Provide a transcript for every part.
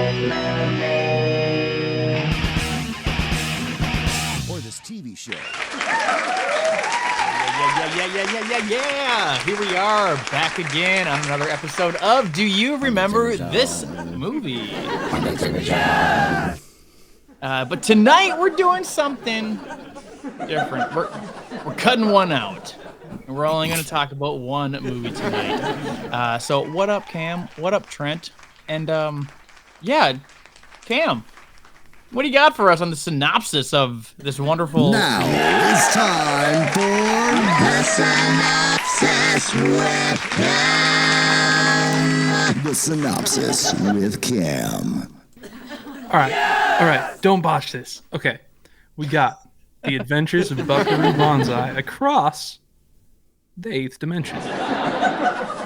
Or this TV show. Yeah. Here we are back again on another episode of Do You Remember This Movie? But tonight we're doing something different. We're cutting one out. And we're only going to talk about one movie tonight. So what up, Cam? What up, Trent? And yeah, Cam, what do you got for us on the synopsis of this wonderful... Now it's time for the synopsis with Cam. The synopsis with Cam. All right. Don't botch this. Okay. We got The Adventures of Buckaroo Banzai across the 8th dimension.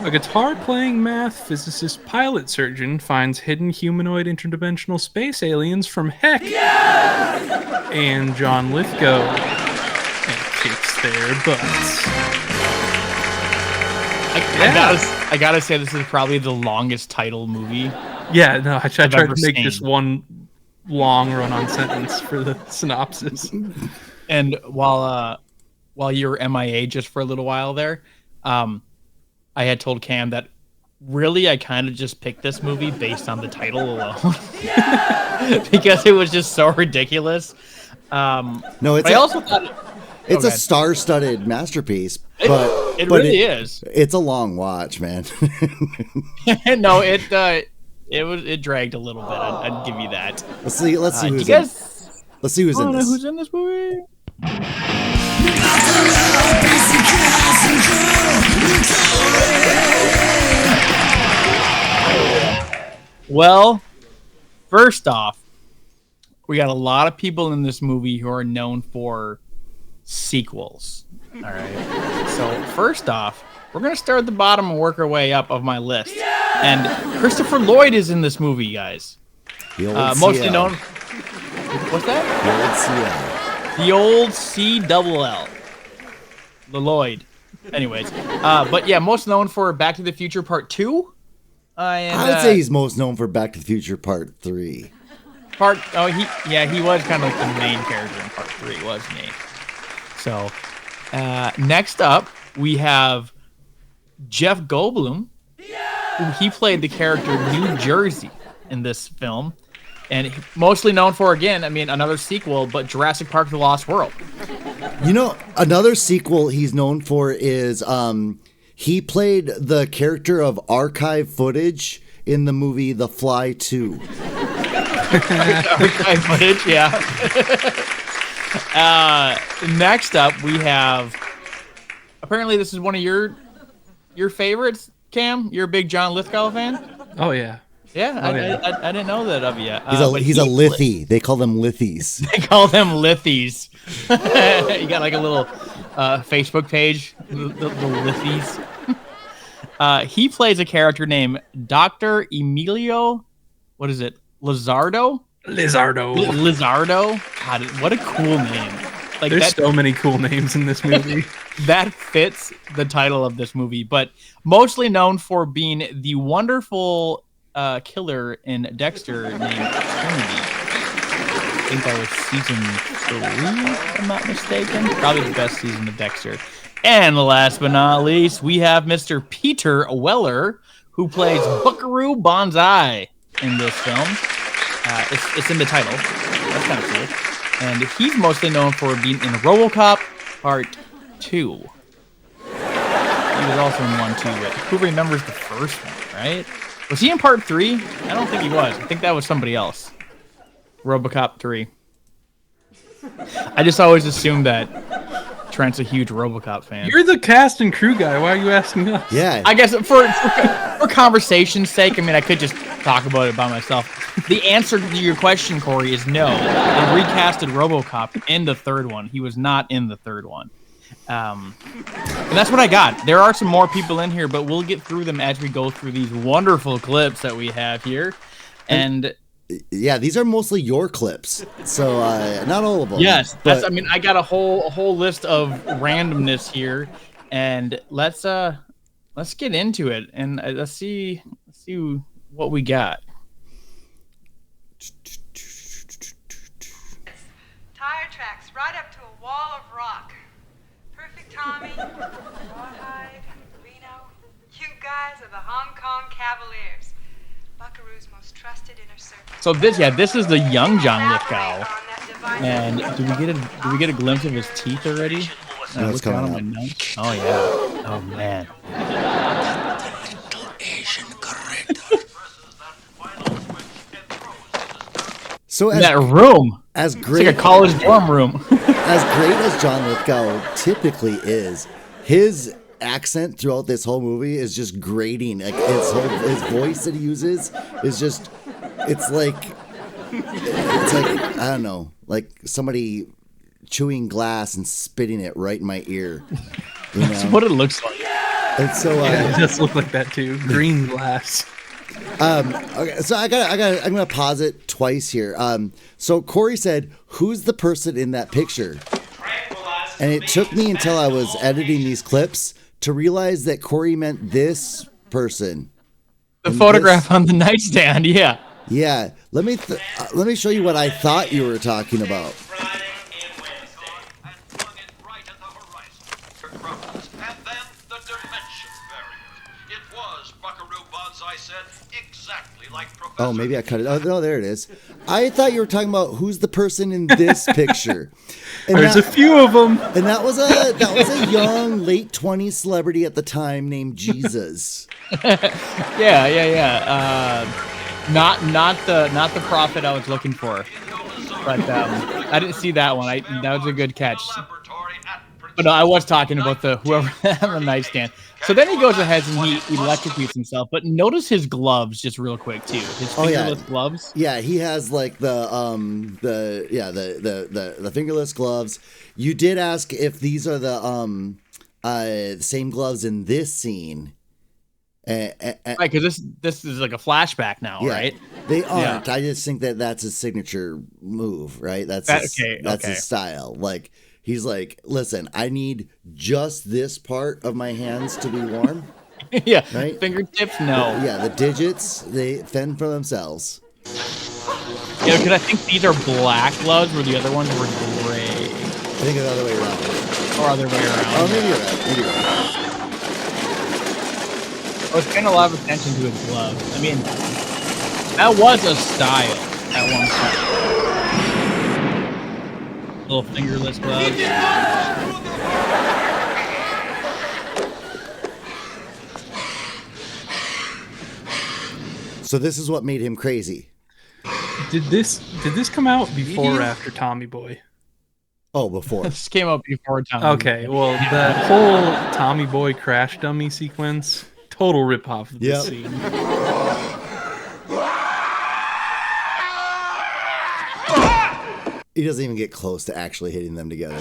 A guitar-playing math physicist pilot surgeon finds hidden humanoid interdimensional space aliens from heck. Yeah! And John Lithgow and kicks their butts. I gotta say, this is probably the longest title movie. Yeah, no, I tried to make seen. this one long run-on sentence for the synopsis. And while you were MIA just for a little while there, I had told Cam that really I kind of just picked this movie based on the title alone because it was just so ridiculous. No, I also thought it's a star-studded masterpiece, but it really is. It's a long watch, man. No, it dragged a little bit. I'd give you that. Let's see who's in this. Who's in this movie? Well, first off, we got a lot of people in this movie who are known for sequels. All right. So first off, we're going to start at the bottom and work our way up of my list. And Christopher Lloyd is in this movie, guys. Mostly known... What's that? The old CL. The old C-double-L. The Lloyd. Anyways. But yeah, most known for Back to the Future Part 2. I would say he's most known for Back to the Future Part 3. He was kind of like the main character in Part 3, wasn't he? So, next up, we have Jeff Goldblum. He played the character New Jersey in this film. And mostly known for, again, another sequel, but Jurassic Park: The Lost World. You know, another sequel he's known for is he played the character of archive footage in the movie The Fly 2. Archive footage, yeah. Next up, we have... Apparently, this is one of your favorites, Cam. You're a big John Lithgow fan? Oh, yeah. Yeah, I didn't know that of you. He's a Lithy. They call them Lithies. They call them Lithies. You got like a little Facebook page, the Lithies. He plays a character named Dr. Emilio, what is it, Lizardo? Lizardo? God, what a cool name. There's so many cool names in this movie. That fits the title of this movie, but mostly known for being the wonderful... killer in Dexter named Trinity. I think that was season 3, if I'm not mistaken. Probably the best season of Dexter. And last but not least, we have Mr. Peter Weller, who plays Buckaroo Banzai in this film. It's in the title. That's kind of cool. And he's mostly known for being in Robocop Part 2. He was also in 1 too, but who remembers the first one, right? Was he in Part 3? I don't think he was. I think that was somebody else. Robocop 3. I just always assumed that Trent's a huge Robocop fan. You're the cast and crew guy. Why are you asking us? Yeah. I guess for conversation's sake, I could just talk about it by myself. The answer to your question, Corey, is no. They recasted Robocop in the third one. He was not in the third one. And that's what I got. There are some more people in here, but we'll get through them as we go through these wonderful clips that we have here. And yeah, these are mostly your clips, so not all of them. Yes, but I got a whole list of randomness here, and let's get into it, and let's see what we got. Tire tracks right up to a wall of rock. Perfect Tommy, Rawhide, Reno. You guys are the Hong Kong Cavaliers. Buckaroo's most trusted inner circle. So this is the young John Lithgow. And do we get a glimpse of his teeth already? No, it's Look down coming on up. my notes. Oh yeah. Oh man. So In that room. as It's great like a college dorm room. as great as John Lithgow typically is, his accent throughout this whole movie is just grating. Like his voice that he uses is just it's like I don't know, like somebody chewing glass and spitting it right in my ear. You That's know? what it looks like. And so It does look like that too. Green glass. okay, so I'm gonna pause it twice here. So Corey said, "Who's the person in that picture?" And it took me until I was editing these clips to realize that Corey meant this person. The And photograph on the nightstand. Yeah. Yeah, let me show you what I thought you were talking about. Friday and Wednesday. And flung it right at the horizon. And then the dimension barrier. It was, Buckaroo Banzai said, exactly like Professor. Oh, maybe I cut it. Oh no, there it is. I thought you were talking about who's the person in this picture. And There's a few of them. And that was a young late 20s celebrity at the time named Jesus. Yeah. Not the prophet I was looking for, but I didn't see that one. That was a good catch. But no, I was talking about the whoever on the nightstand. So then he goes ahead and he electrocutes himself. But notice his gloves just real quick too. His fingerless gloves. Yeah, he has like the fingerless gloves. You did ask if these are the same gloves in this scene. Right, because this is like a flashback now, right? They aren't. Yeah. I just think that's his signature move, right? That's his style. Like he's like, listen, I need just this part of my hands to be warm. Yeah, right. Fingertips, no. Yeah, the digits they fend for themselves. Yeah, because I think these are black gloves, where the other ones were gray. I think it's the other way around. Or other way around. Oh, maybe you're right. I was paying a lot of attention to his gloves. I mean, that was a style at one point. Little fingerless gloves. So this is what made him crazy. Did this come out before or after Tommy Boy? Oh, before. This came out before Tommy. Okay, well, the whole Tommy Boy crash dummy sequence, total ripoff of this scene. He doesn't even get close to actually hitting them together.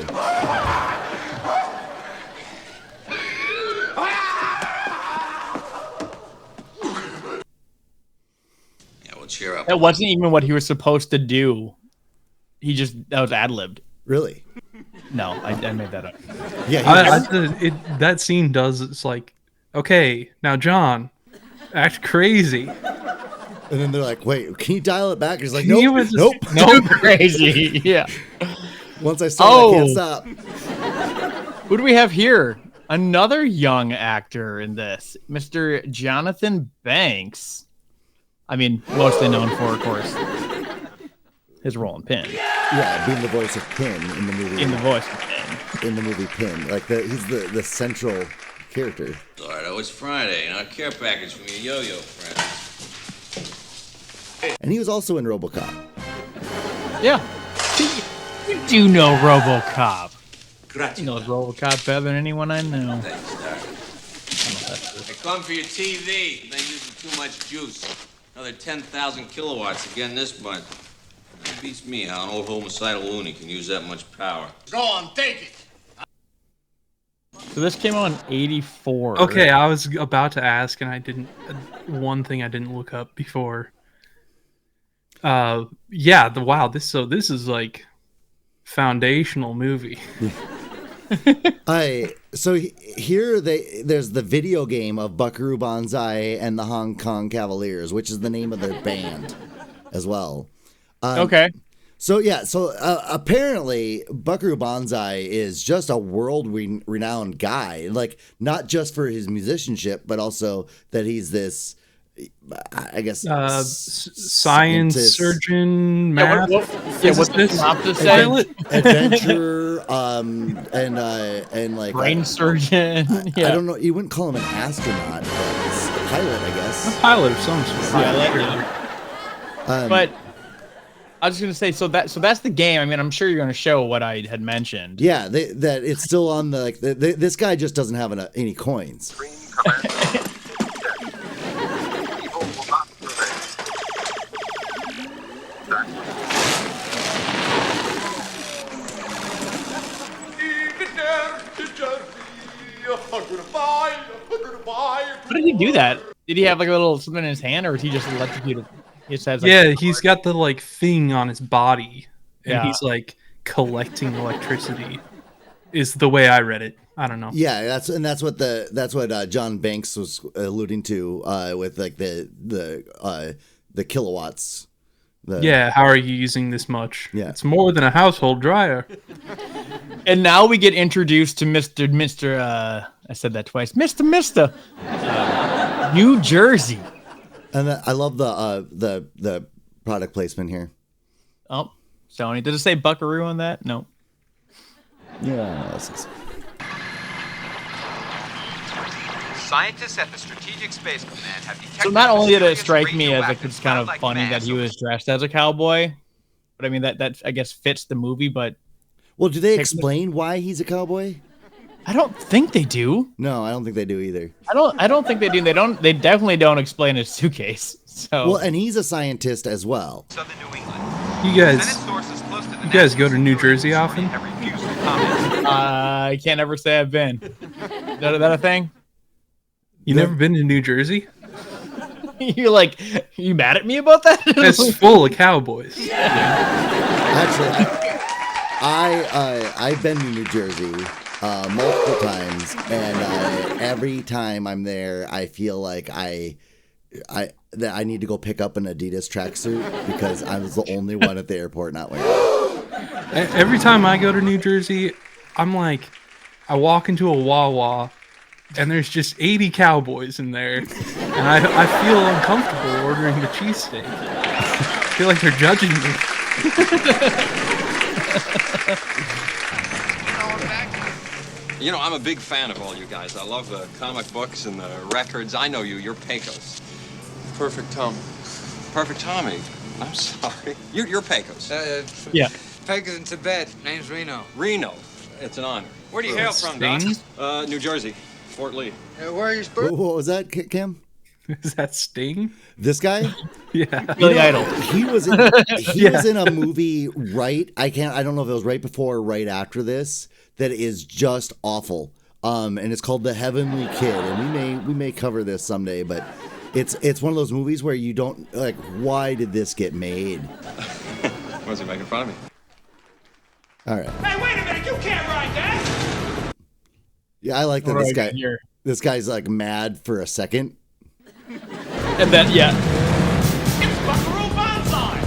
Cheer up. That wasn't even what he was supposed to do. That was ad-libbed. Really? No, I made that up. Yeah, that scene does. It's like, okay, now John, act crazy. And then they're like, wait, can you dial it back? He's like, nope, nope, crazy. Yeah. Once I start, I can't stop. Who do we have here? Another young actor in this, Mr. Jonathan Banks. I mean, mostly known for, of course, his role in Pin. Yeah, being the voice of Pin in the movie. In the voice of Pin. In the movie Pin. Like, he's the central character. Alright, it's Friday, and our care package from your yo-yo friend. And he was also in Robocop. Yeah. You do know Robocop. He knows Robocop better than anyone I know. I come for your TV. You've been using too much juice. Another 10,000 kilowatts again this month. That beats me how an old homicidal loony can use that much power. Go on, take it. So this came out in 84. Okay, I was about to ask, and I didn't. One thing I didn't look up before. Wow. This is like foundational movie. So here there's the video game of Buckaroo Banzai and the Hong Kong Cavaliers, which is the name of their band as well. Okay. So apparently Buckaroo Banzai is just a world-renowned guy. Like, not just for his musicianship, but also that he's this, I guess, science surgeon, Yeah, math, what's the physicist, synopsis say? pilot. adventurer, and like Brain surgeon. Yeah. I don't know. You wouldn't call him an astronaut, but he's a pilot, I guess. Pilot of some sort. But I was going to say, so that's the game. I mean, I'm sure you're going to show what I had mentioned. Yeah, that it's still on the this guy just doesn't have any coins. How did he do that? Did he have like a little something in his hand, or was he just electrocuted? He just has, like, Yeah, he's got the like thing on his body, and Yeah. he's like collecting electricity. Is the way I read it. I don't know. Yeah, that's what John Banks was alluding to with like the kilowatts. Yeah, how are you using this much? Yeah. It's more than a household dryer. And now we get introduced to Mr. I said that twice. Mr. New Jersey. And I love the product placement here. Oh, Sony. Did it say Buckaroo on that? No. Yeah. Scientists at the Strategic Space Command have detected So not only did it mysterious strike me as like radioactive it's kind of cloud-like funny that mass he was dressed as a cowboy, but I mean that I guess fits the movie. But Well, do they explain why he's a cowboy? I don't think they do. No, I don't think they do either. I don't think they do. They definitely don't explain his suitcase. So Well, and he's a scientist as well. Southern New England. You guys, Senate sources close to the you guys National go to New Security Jersey often? have refused to comment. I can't ever say I've been. Is that a thing? You never been to New Jersey? You're like, you mad at me about that? It's full of cowboys. Actually, I've been to New Jersey multiple times, and every time I'm there, I feel like that I need to go pick up an Adidas tracksuit because I was the only one at the airport not wearing it. Every time I go to New Jersey, I'm like, I walk into a Wawa, and there's just 80 cowboys in there, and I feel uncomfortable ordering the cheesesteak. I feel like they're judging me. You know, I'm a big fan of all you guys. I love the comic books and the records. I know you. You're Pecos. Perfect Tom. Perfect Tommy. I'm sorry. You're Pecos. Yeah. Pecos in Tibet. Name's Reno. Reno. It's an honor. Where do you hail from, Doc? Sting? New Jersey. Fort Lee. Where are you supposed? What was that, Cam? Is that Sting? This guy? Yeah. Billy Idol. He was in a movie I don't know if it was right before or right after this, that is just awful. And it's called The Heavenly Kid, and we may cover this someday, but it's one of those movies where you don't like, why did this get made? Was he making fun of me? All right. Hey, wait a minute! You can't ride that! Yeah, I like that Right here. this guy's like mad for a second. And then It's Buckaroo Banzai!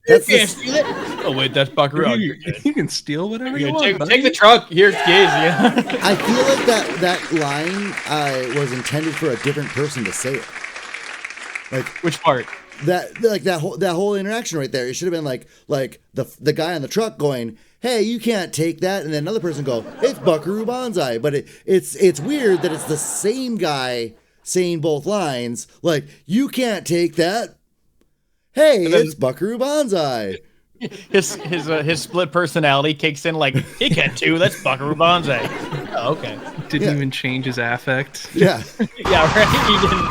That's you can't the- steal it. Oh wait, that's Buckaroo. You can steal whatever you Yeah, want. take buddy. the truck. Here's Casey. I feel like that line was intended for a different person to say it. Like Which part? that whole interaction right there. It should have been like the guy on the truck going, "Hey, you can't take that," and then another person go, "It's Buckaroo Banzai." But it's weird that it's the same guy saying both lines. Like, "You can't take that." Hey, it's Buckaroo Banzai. His split personality kicks in like he can too. That's Buckaroo Banzai. Oh, okay. Didn't even change his affect. Yeah. Yeah, right. He didn't.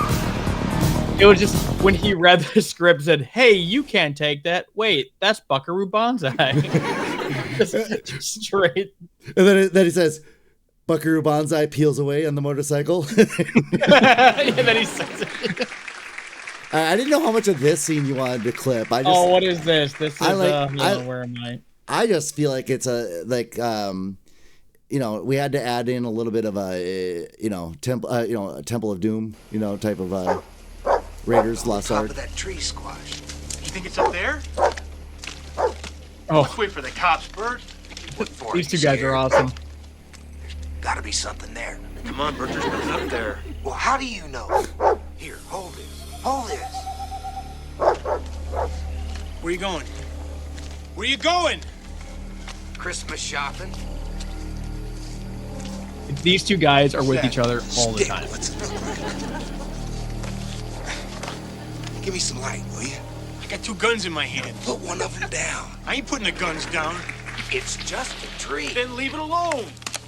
It was just when he read the script, said, "Hey, you can't take that." Wait, that's Buckaroo Banzai. just straight. And then he says, "Buckaroo Banzai peels away on the motorcycle." And then he says it. I didn't know how much of this scene you wanted to clip. Oh, what is this? This is where am I? I just feel like it's we had to add in a little bit of a Temple of Doom, type of Raiders Lost Ark. Top of that tree squash. You think it's up there? Oh, Let's wait for the cops, Bert. these two guys are awesome. Gotta be something there. Come on, Bert, there's nothing up there. Well, how do you know? Here, hold this. Hold this. Where you going? Where you going? Christmas shopping. These two guys are with each other all the time. Give me some light, will you? I got 2 guns in my hand. Put one of them down. I ain't putting the guns down. It's just a tree. Then leave it alone.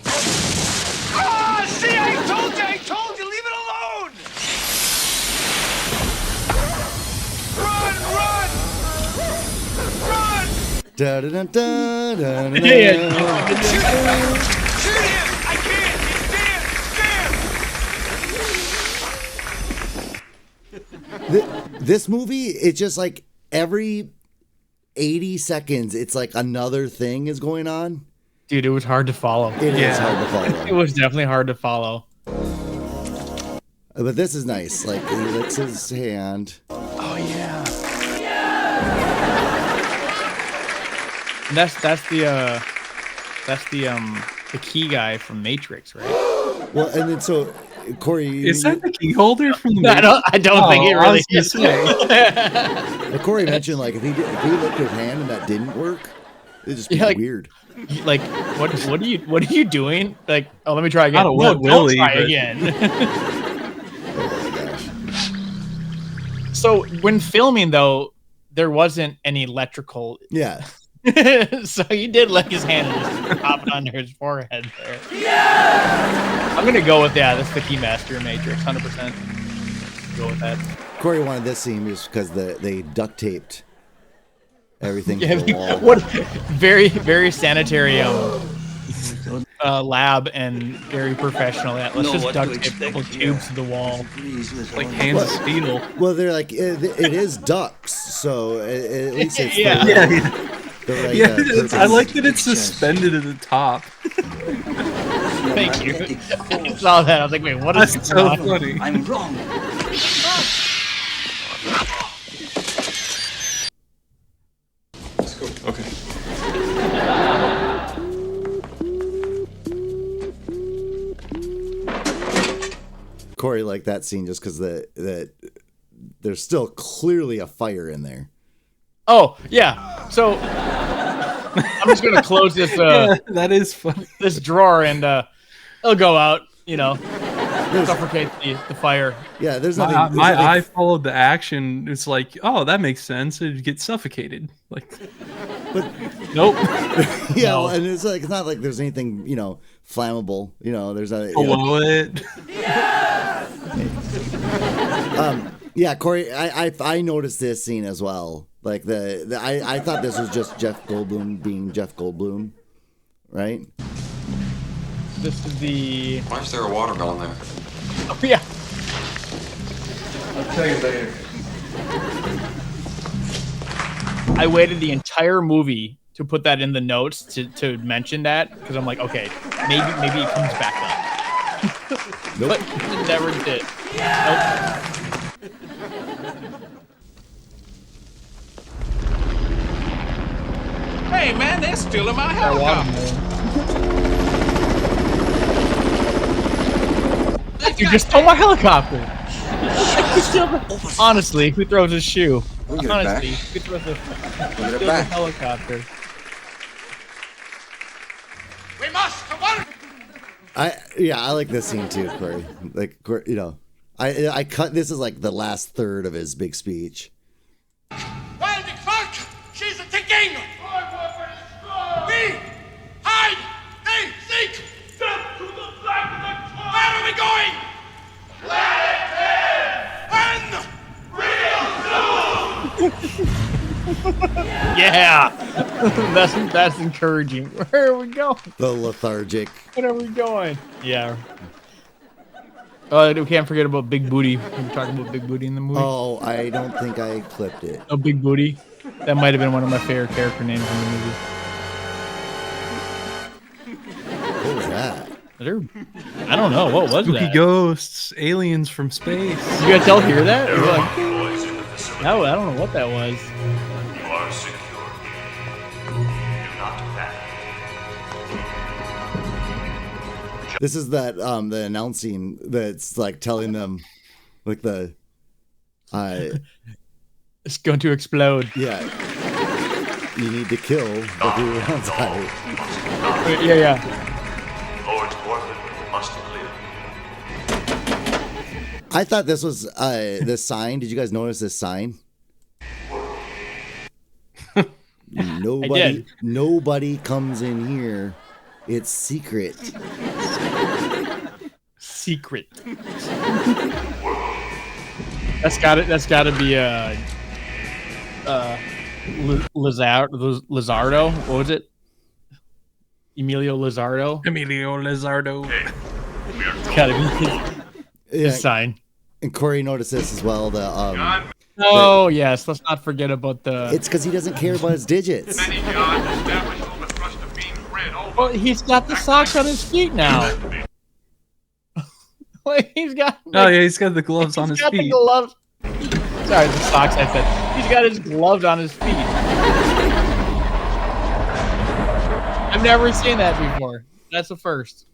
Ah, see, I told you, leave it alone. Run! Da da da da da da. Shoot him! I can't! He's dead! This movie, it's just like every 80 seconds, it's like another thing is going on. Dude, it was hard to follow. It is hard to follow. It was definitely hard to follow. But this is nice. Like, he licks his hand. Oh yeah. And that's the key guy from Matrix, right? Well, and then so, Corey... Is that the key holder from the I don't think it really is. But Corey mentioned, like, if he licked his hand and that didn't work, it'd just be like, weird. Like, what are you doing? Like, oh, let me try again. Not a wet willy, don't try but- again. So when filming, though, there wasn't any electrical. Yeah. So he did lick his hand and just pop it under his forehead there. Yeah! I'm gonna go with that's the Keymaster Matrix, 100%. Go with that. Corey wanted this scene just because they duct taped everything to Yeah, the wall. what very, very sanitary lab and very professional. Yeah, let's just duct tape a couple tubes to the wall. like hands of steel. Well, they're like, it is ducks, so at least it's Yeah. the right Yeah, purpose. I like that it's suspended at the top. Thank you. I saw that. I was like, wait, what is That's going so on? funny. I'm wrong. Okay. Corey liked that scene just because that there's still clearly a fire in there. Oh, yeah. So I'm just going to close this That is funny. this drawer and it'll go out, suffocate the fire. Yeah, there's nothing. My eye followed the action. It's like, oh, that makes sense. It'd get suffocated. Like, But nope. yeah, No. and it's like it's not like there's anything flammable. There's a Below it. yeah. Corey, I noticed this scene as well. Like I thought this was just Jeff Goldblum being Jeff Goldblum, right? This is the. Why is there a watermelon there? Oh, yeah. I'll tell you later. I waited the entire movie to put that in the notes to mention that because I'm like, okay, maybe it comes back up. Nope. But it never did. Nope. Hey, man, they're stealing my That helicopter. You just stole my helicopter. Honestly, who throws his shoe? We'll get it Honestly, back. who throws We'll steals get it a back. helicopter? We must come on. I like this scene too, Corey. Like I cut this is like the last third of his big speech. Wild Clark, she's a ticking. We hide. They seek. Step to the back of the car. Where are we going? When? Real soon. Yeah, that's encouraging. Where are we going? The lethargic. Where are we going? Yeah. We can't forget about Big Booty. We were talking about Big Booty in the movie. Oh, I don't think I clipped it. Oh, Big Booty. That might have been one of my favorite character names in the movie. What was that? I don't know. What was Spooky that? ghosts, aliens from space. You guys all hear that? Or like, No, I don't know what that was. You are secure here. Do not panic. This is that the announcing that's like telling them like the It's going to explode. yeah. You need to kill Buckaroo Banzai. Yeah. Lord's orphan must live. I thought this was this sign. Did you guys notice this sign? Nobody comes in here. It's secret. Secret. That's gotta be a Lizardo. What was it? Emilio Lizardo. It's gotta be his sign. And Corey noticed this as well. Oh yes, let's not forget about the. It's because he doesn't care about his digits. Well, he's got the socks on his feet now. Like he's got. Oh yeah, he's got the gloves on his got feet. The gloves. Sorry, the socks. I said he's got his gloves on his feet. I've never seen that before. That's the first.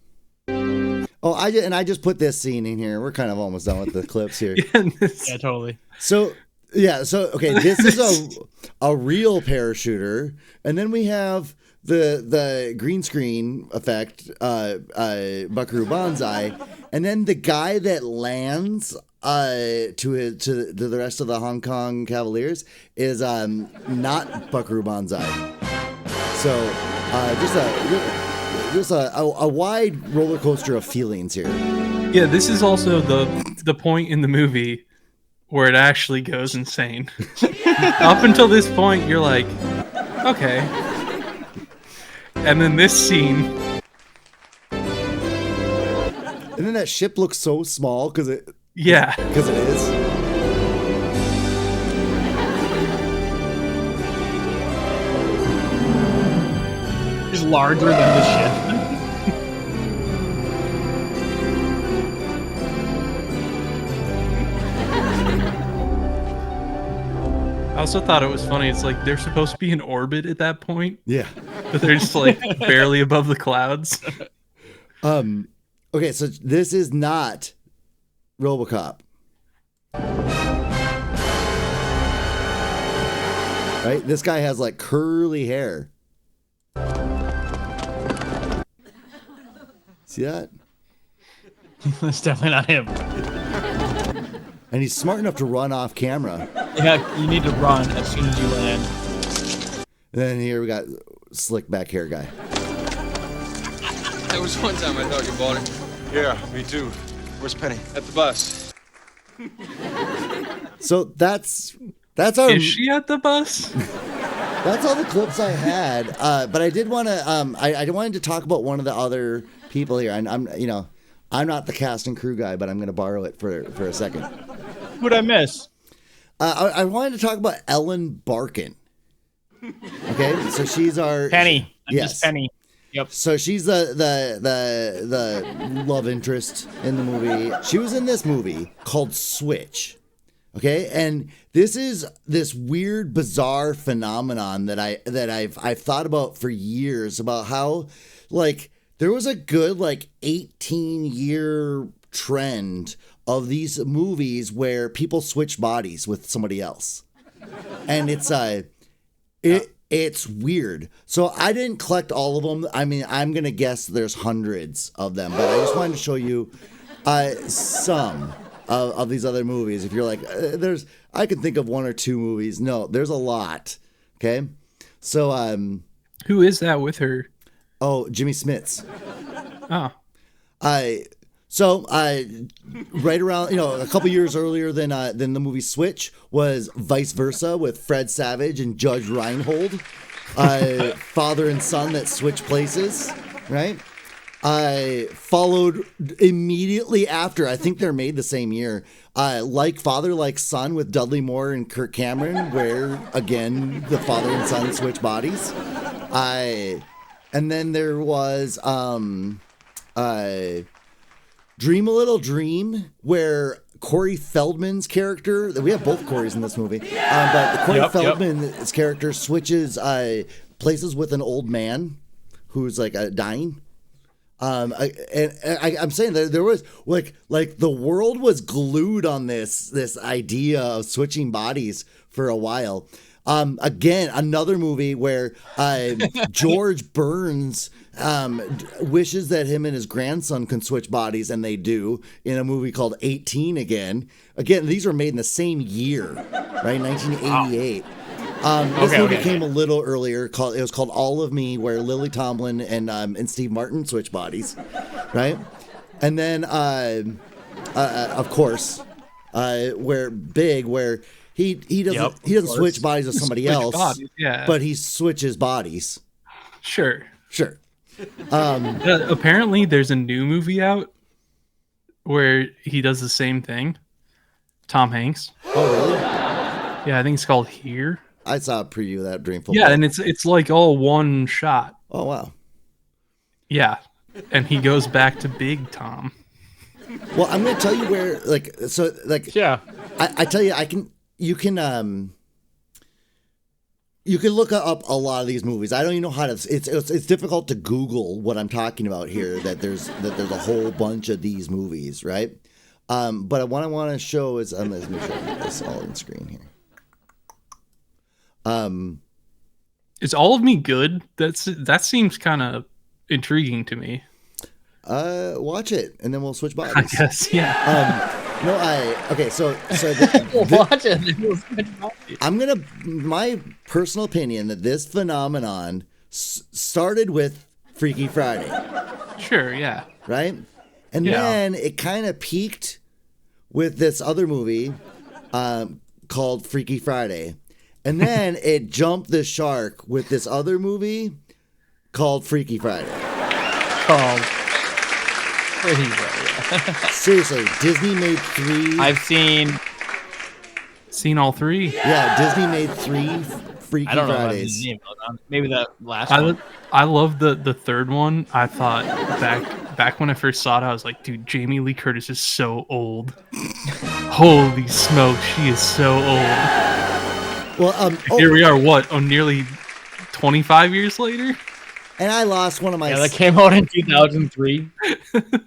Oh, I just put this scene in here. We're kind of almost done with the clips here. Yeah, totally. So okay, this is a real parachuter, and then we have the green screen effect, Buckaroo Banzai, and then the guy that lands to the rest of the Hong Kong Cavaliers is not Buckaroo Banzai. So just a wide roller coaster of feelings here. Yeah, this is also the point in the movie where it actually goes insane. Up until this point, you're like, okay. And then this scene. And then that ship looks so small because it. Yeah. Because it is. It's larger than the ship. I also thought it was funny. It's like they're supposed to be in orbit at that point. Yeah. But they're just like barely above the clouds. Okay, so this is not Robocop. Right? This guy has like curly hair. See that? That's definitely not him. And he's smart enough to run off camera. Yeah, you need to run as soon as you land. And then here we got slick back hair guy. There was one time I thought you bought it. Yeah, me too. Where's Penny? At the bus. So that's our. Is she at the bus? That's all the clips I had. But I did want to. I wanted to talk about one of the other people here. And I'm not the cast and crew guy, but I'm going to borrow it for a second. Who'd I miss? I wanted to talk about Ellen Barkin. Okay, so she's our Penny. Yes, Penny. Yep. So she's the love interest in the movie. She was in this movie called Switch. Okay, and this is this weird, bizarre phenomenon that I've thought about for years about how like there was a good like 18-year trend of these movies where people switch bodies with somebody else, and it's weird. So I didn't collect all of them. I mean, I'm gonna guess there's hundreds of them, but I just wanted to show you some of these other movies. If you're like, I can think of one or two movies. No, there's a lot. Okay, so who is that with her? Oh, Jimmy Smits. Oh. Right around, a couple years earlier than the movie Switch was Vice Versa with Fred Savage and Judge Reinhold, father and son that switch places, right? Followed immediately after, I think they're made the same year, Like Father, Like Son with Dudley Moore and Kirk Cameron, where, again, the father and son switch bodies. And then there was Dream a Little Dream, where Corey Feldman's character. We have both Corys in this movie, but Corey Feldman's character switches places with an old man who's like dying. I'm saying that there was like the world was glued on this idea of switching bodies for a while. Again, another movie where George Burns wishes that him and his grandson can switch bodies, and they do in a movie called 18 Again. Again, these were made in the same year, right? 1988. This movie came a little earlier. It was called All of Me, where Lily Tomlin and Steve Martin switch bodies, right? And then, of course, where he doesn't switch bodies with somebody else, but he switches bodies. Sure. Apparently, there's a new movie out where he does the same thing. Tom Hanks. Oh, really? Yeah, I think it's called Here. I saw a preview of that during football. Yeah, and it's like all one shot. Oh, wow. Yeah, and he goes back to Big Tom. Well, I'm going to tell you where, I tell you, you can look up a lot of these movies. I don't even know how to. It's difficult to Google what I'm talking about here. That there's a whole bunch of these movies, right? But what I want to show is let me show you this all on screen here. Is All of Me good? That seems kind of intriguing to me. Watch it and then we'll switch bodies. I guess, yeah. Watch it. And then we'll switch bodies. My personal opinion that this phenomenon started with Freaky Friday. Sure, yeah. Right? And then it kind of peaked with this other movie called Freaky Friday. And then it jumped the shark with this other movie called Freaky Friday. Called Freaky Friday. Seriously, Disney made 3. I've seen all 3. Yeah, Disney made 3 Freaky I don't know Fridays. Maybe the last one. I love the third one. I thought back when I first saw it, I was like, dude, Jamie Lee Curtis is so old. Holy smoke, she is so old. Well, here we are. Nearly 25 years later. And I lost one of my. Yeah, that came out in 2003.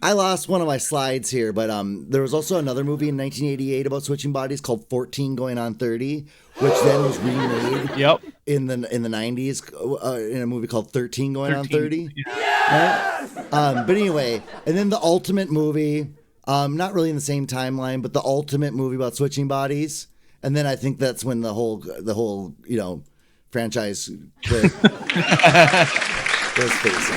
I lost one of my slides here, but there was also another movie in 1988 about switching bodies called 14 Going on 30, which then was remade. Yep. In the 90s, in a movie called 13 Going on 30. Yeah. Right? But anyway, and then the ultimate movie, not really in the same timeline, but the ultimate movie about switching bodies. And then I think that's when the whole franchise was facing.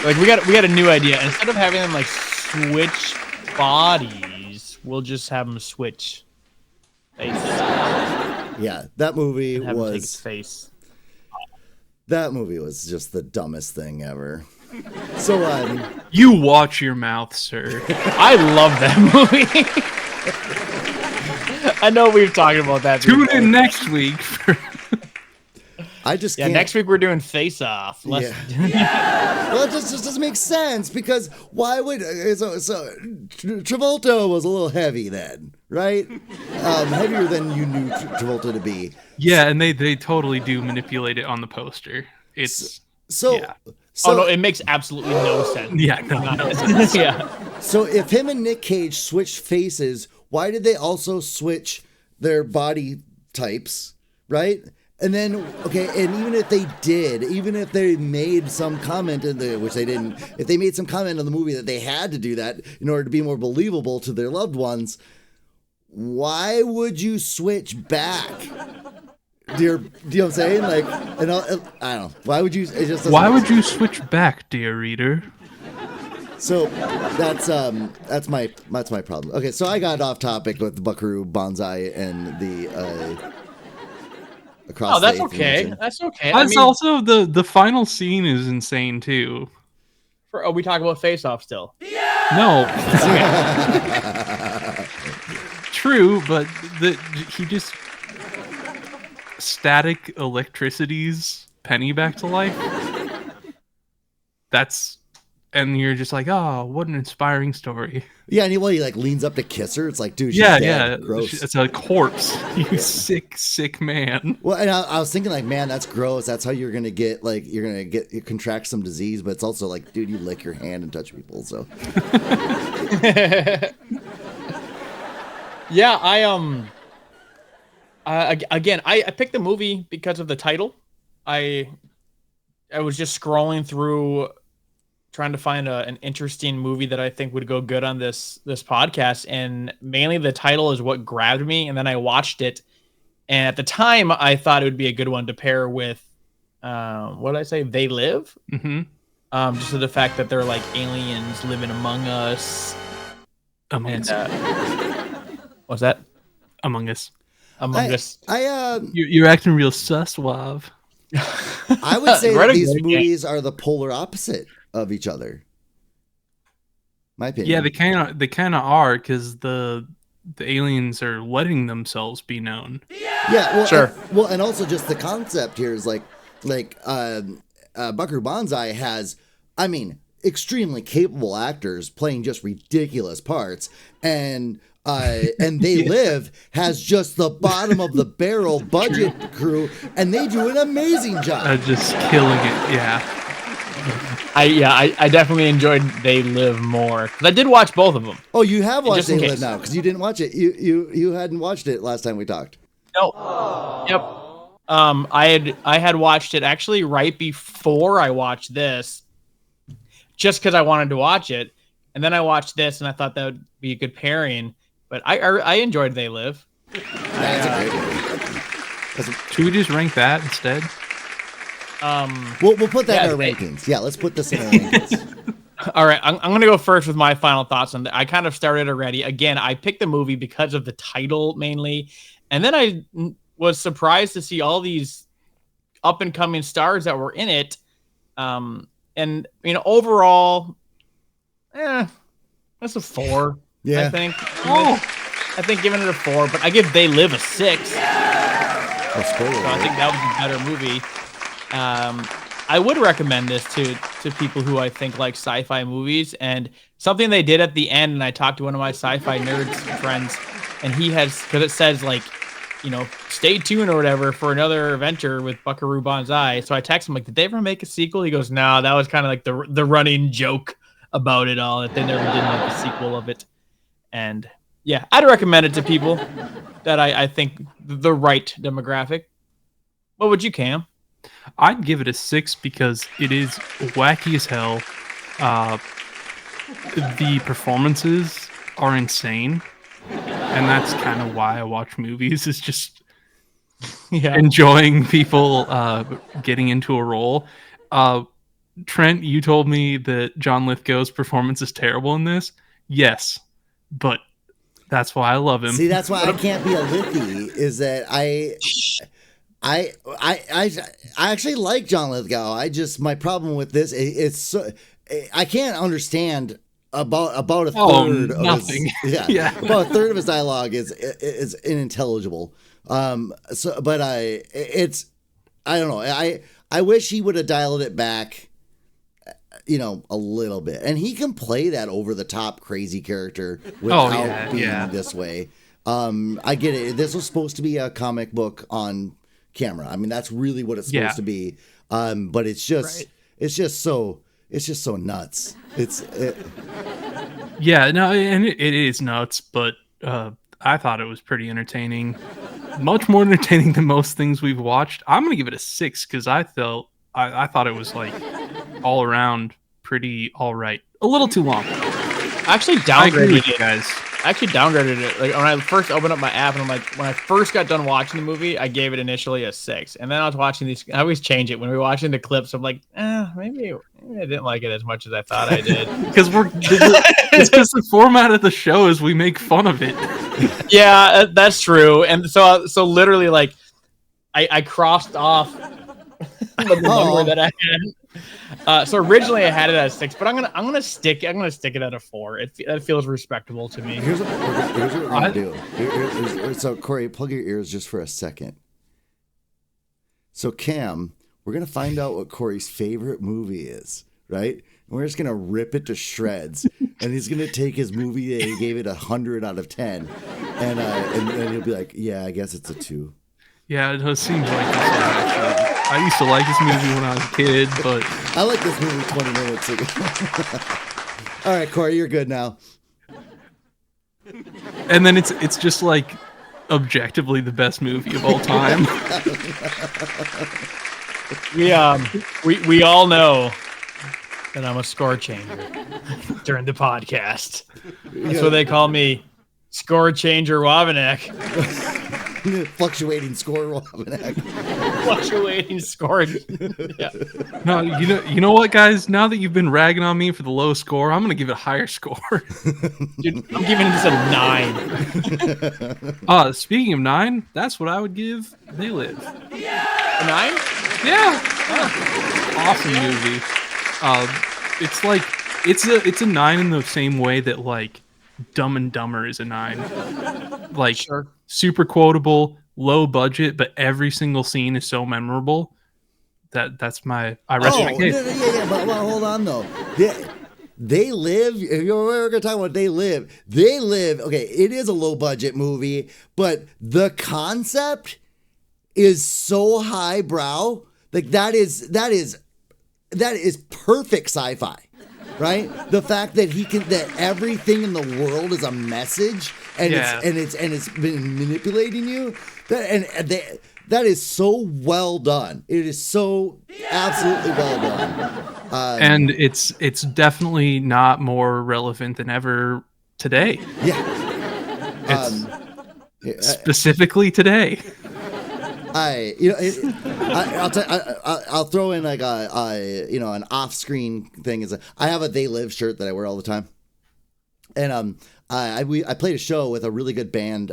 Like we got a new idea. Instead of having them like switch bodies, we'll just have them switch faces. Yeah, that movie was take its face. That movie was just the dumbest thing ever. So you watch your mouth, sir. I love that movie. I know we've talked about that. Tune in next week. I just can't. Next week we're doing Face Off. Well, it just doesn't make sense because why would Travolta was a little heavy then, right? Heavier than you knew Travolta to be. Yeah, and they totally do manipulate it on the poster. It's yeah. Oh no, it makes absolutely no sense. Yeah, no sense. Yeah. So if him and Nick Cage switched faces, why did they also switch their body types, right? And then, and even if they made some comment which they didn't, if they made some comment in the movie that they had to do that in order to be more believable to their loved ones, why would you switch back? Do you know what I'm saying? Like, I don't know. Why would you? Why would you switch back, dear reader? So that's my problem. Okay, so I got off topic with the Buckaroo, Banzai, and the across. Oh, that's the okay. dimension. That's okay. That's also the final scene is insane too. We talk about Face Off still. No. True, but he just static electricity's Penny back to life. That's and you're just like, oh, what an inspiring story. Yeah, and he like leans up to kiss her. It's like, dude, she's Yeah, dead. yeah. Gross. It's a corpse. You sick man. Well, and I was thinking like, man, that's gross. That's how you're gonna get contract some disease. But it's also like, dude, you lick your hand and touch people. So yeah, I picked the movie because of the title. I was just scrolling through trying to find an interesting movie that I think would go good on this podcast, and mainly the title is what grabbed me, and then I watched it, and at the time I thought it would be a good one to pair with what did I say? They Live? Mm-hmm. Just to the fact that they're like aliens living among us. What's that? Among Us. Among Us. You're acting real sus, Wav. I would say that these movies are the polar opposite of each other. My opinion. Yeah, they kind of are, because the aliens are letting themselves be known. Yeah, well, sure. And also just the concept here is like Buckaroo Banzai has, I mean, extremely capable actors playing just ridiculous parts, and They Live has just the bottom of the barrel budget crew, and they do an amazing job. Just killing it, yeah. I definitely enjoyed They Live more, because I did watch both of them. Oh, you have watched They Live now, because you didn't watch it. You hadn't watched it last time we talked. No. Yep. I had watched it actually right before I watched this, just because I wanted to watch it, and then I watched this, and I thought that would be a good pairing. But I enjoyed They Live. That's a great movie. Should we just rank that instead? We'll put that in our rankings. Yeah, let's put this in our rankings. All right, I'm going to go first with my final thoughts on that. I kind of started already. Again, I picked the movie because of the title mainly, and then I was surprised to see all these up and coming stars that were in it. And overall, that's a 4. Yeah. I think. I think giving it a 4, but I give They Live a 6. So I think that was a better movie. I would recommend this to people who I think like sci-fi movies, and something they did at the end, and I talked to one of my sci-fi nerds friends, and he has, because it says like, stay tuned or whatever for another adventure with Buckaroo Banzai. So I text him like, did they ever make a sequel? He goes, no, that was kind of like the running joke about it all, that they never did make a sequel of it. And yeah, I'd recommend it to people that I think the right demographic. What would you, Cam? I'd give it a 6 because it is wacky as hell. The performances are insane, and that's kind of why I watch movies, is just enjoying people getting into a role. Trent, you told me that John Lithgow's performance is terrible in this. Yes, but that's why I love him. See, that's why I can't be a Lithy, is that I actually like John Lithgow. My problem with this, it's so, I can't understand about a third of nothing. His, about a third of his dialogue is unintelligible. I don't know. I wish he would have dialed it back, a little bit. And he can play that over the top crazy character without being this way. I get it. This was supposed to be a comic book on camera. I mean, that's really what it's supposed to be. But it's just so nuts. Yeah, no, and it is nuts, but I thought it was pretty entertaining. Much more entertaining than most things we've watched. I'm gonna give it a 6 because I thought it was like all around pretty all right. A little too long. I actually downgraded it, guys. I actually downgraded it. Like when I first opened up my app, and I'm like, when I first got done watching the movie, I gave it initially a 6, and then I was watching these. I always change it when we're watching the clips. I'm like, maybe I didn't like it as much as I thought I did. Because it's because the format of the show is we make fun of it. Yeah, that's true. And so literally, like, I crossed off the number that I had. So originally I had it at 6, but I'm gonna stick it at a 4. That feels respectable to me. Here's what we're gonna do. So Corey, plug your ears just for a second. So Cam, we're gonna find out what Corey's favorite movie is, right? We're just gonna rip it to shreds, and he's gonna take his movie that he gave it 100 out of 10, and then he'll be like, "Yeah, I guess it's a 2." Yeah, it does seem like this one, actually. I used to like this movie when I was a kid, but I like this movie 20 minutes ago. All right, Corey, you're good now. and then it's just like objectively the best movie of all time. We all know that I'm a score changer during the podcast. That's what they call me, score changer Wabanek. Fluctuating score, Wabanek. Fluctuating score. Yeah. No, you know what, guys? Now that you've been ragging on me for the low score, I'm gonna give it a higher score. Dude, I'm giving this a 9. Speaking of 9, that's what I would give They Live. A 9? Yeah. Awesome movie. It's like it's a 9 in the same way that like Dumb and Dumber is a 9. Like Sure. Super quotable, low budget, but every single scene is so memorable. That's my I rest my case. Yeah, but well, hold on though. They Live. If we're gonna talk about They Live. They Live. Okay, it is a low budget movie, but the concept is so highbrow. Like that is perfect sci-fi, right? The fact that that everything in the world is a message, and it's been manipulating you. That is so well done. It is so absolutely well done. And it's definitely not more relevant than ever today. Yeah. Specifically today. I'll throw in like an off-screen thing. I have a They Live shirt that I wear all the time, and I played a show with a really good band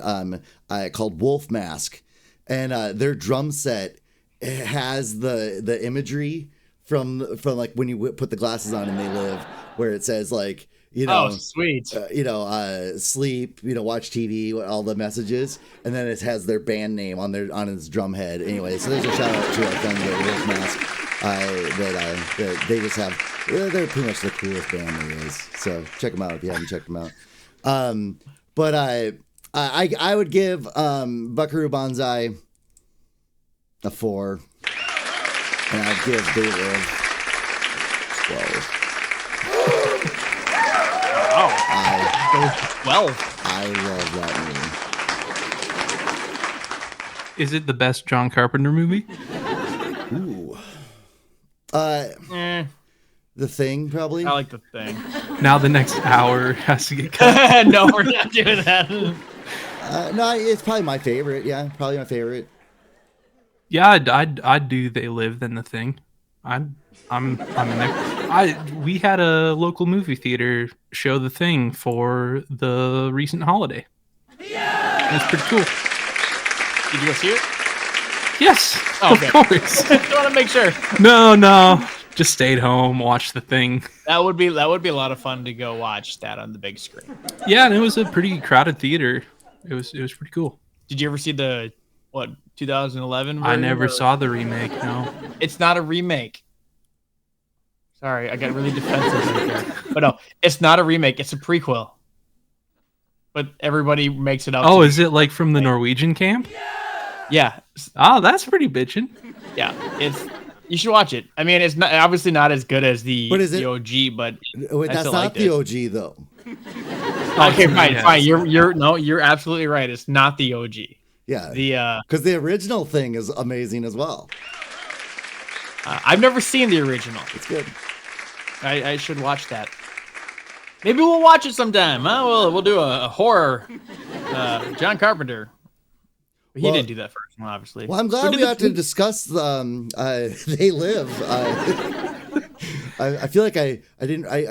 called Wolf Mask, and their drum set has the imagery from like when you put the glasses on and They Live, where it says like, oh, sweet. Sleep, watch TV, all the messages, and then it has their band name on its drum head. Anyway, so there's a shout out to our friends at Wolf Mask. That they just have, they're pretty much the coolest band there is. So check them out if you haven't checked them out. But I would give Buckaroo Banzai a 4, and I'd give They Live 12. Wow. 12. I love that movie. Is it the best John Carpenter movie? Ooh. The Thing, probably. I like The Thing. Now the next hour has to get cut. No, we're not doing that. No, it's probably my favorite. Yeah, probably my favorite. Yeah, I'd do They Live than The Thing. I'm in there. We had a local movie theater show The Thing for the recent holiday. Yeah, it was pretty cool. Did you go see it? Yes, okay. Of course. Just want to make sure. No, just stayed home, watched The Thing. That would be a lot of fun to go watch that on the big screen. Yeah, and it was a pretty crowded theater. It was pretty cool. Did you ever see the 2011 version? I never saw the remake. No, it's not a remake. Sorry, I got really defensive right there. But no, it's not a remake. It's a prequel. But everybody makes it up. Oh, is it like from the Norwegian camp? Yeah. Oh, that's pretty bitchin'. Yeah, you should watch it. I mean, it's not obviously not as good as the OG, but wait, that's not the OG though. Okay, fine. You're absolutely right. It's not the OG. Yeah. Because the original Thing is amazing as well. I've never seen the original. It's good. I should watch that. Maybe we'll watch it sometime. Huh? We'll do a horror John Carpenter. But he didn't do that first one, obviously. Well, I'm glad we got to discuss They Live. I feel like I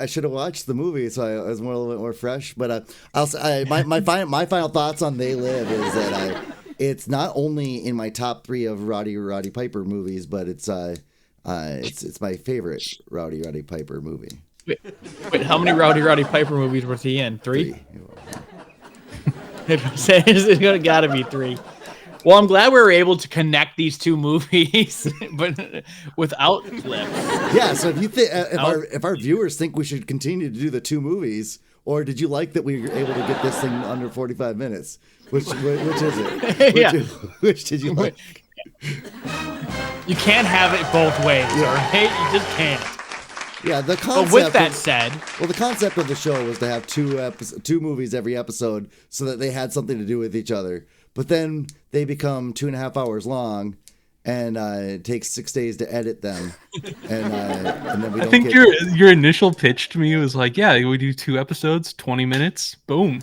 should have watched the movie, so I was a little bit more fresh. But my final thoughts on They Live is that it's not only in my top 3 of Roddy Piper movies, but it's my favorite Roddy Piper movie. Wait, how many Roddy Piper movies was he in? 3? It's gotta be 3. Well, I'm glad we were able to connect these two movies, but without clips. Yeah. So if you think if our viewers think we should continue to do the two movies, or did you like that we were able to get this thing under 45 minutes? Which is it? Which did you like? You can't have it both ways, all right? You just can't. Yeah, the concept. But with that said, well, the concept of the show was to have two movies every episode, so that they had something to do with each other. But then they become 2.5 hours long, and it takes 6 days to edit them. And then we don't. I think your initial pitch to me was like, yeah, we do 2 episodes, 20 minutes, boom.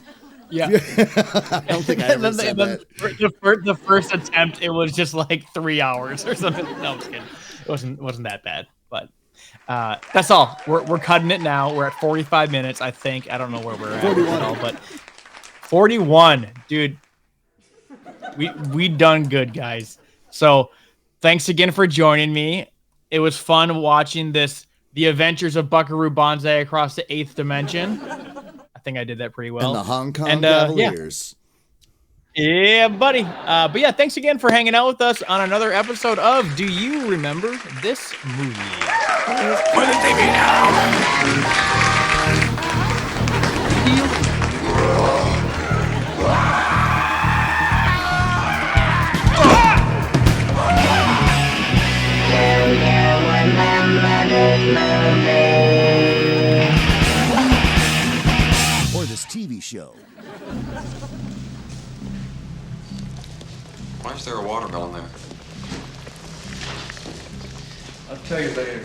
Yeah. I don't think I ever said that. The first attempt, it was just like 3 hours or something. No, I'm just kidding. It wasn't that bad, but that's all. We're cutting it now. We're at 45 minutes, I think. I don't know where we're at 41. at all, but 41, dude. We done good, guys. So thanks again for joining me. It was fun watching the adventures of Buckaroo Banzai across the 8th dimension. I think I did that pretty well. And the Hong Kong Cavaliers. Yeah, buddy. But yeah, thanks again for hanging out with us on another episode of Do You Remember This Movie? What did they mean now? Or this TV show. Why is there a watermelon there? I'll tell you later.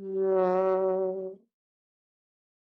Yeah.